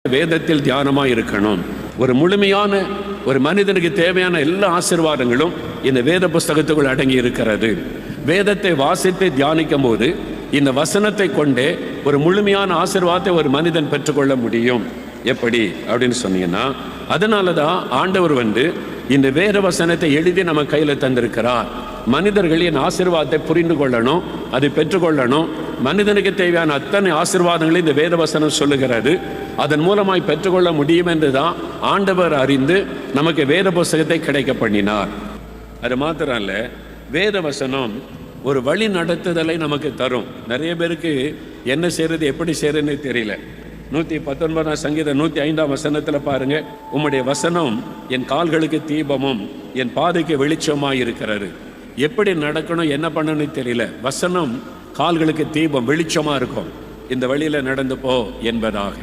வேதத்தில் தியானமாக இருக்கணும். ஒரு முழுமையான ஒரு மனிதனுக்கு தேவையான எல்லா ஆசீர்வாதங்களும் இந்த வேத புஸ்தகத்துக்குள் அடங்கி இருக்கிறது. வேதத்தை வாசித்து தியானிக்கும் போது இந்த வசனத்தை கொண்டே ஒரு முழுமையான ஆசீர்வாதத்தை ஒரு மனிதன் பெற்றுக்கொள்ள முடியும். எப்படி அப்படின்னு சொன்னீங்கன்னா, அதனால தான் ஆண்டவர் இந்த வேத வசனத்தை எழுதி நம்ம கையில் தந்திருக்கிறார். மனிதர்களின் ஆசீர்வாதத்தை புரிந்து கொள்ளணும், அதை பெற்றுக்கொள்ளணும். மனிதனுக்கு தேவையான அத்தனை ஆசீர்வாதங்களையும் இந்த வேத வசனம் சொல்லுகிறது. அதன் மூலமாய் பெற்றுக்கொள்ள முடியும் என்று தான் ஆண்டவர் அறிந்து நமக்கு வேத புஸ்தகத்தை கிடைக்க பண்ணினார். அது மாத்திரம் இல்லை, வேத வசனம் ஒரு வழி நடத்துதலை நமக்கு தரும். நிறைய பேருக்கு என்ன செய்யறது எப்படி செய்யறதுன்னு தெரியல. 119 சங்கீதம் 105 வசனத்தில் பாருங்க, உம்முடைய வசனம் என் கால்களுக்கு தீபமும் என் பாதைக்கு வெளிச்சமாக இருக்கிறது. எப்படி நடக்கணும் என்ன பண்ணணும்னு தெரியல. வசனம் கால்களுக்கு தீபம் வெளிச்சமாக இருக்கும். இந்த வழியில் நடந்து போ என்பதாக.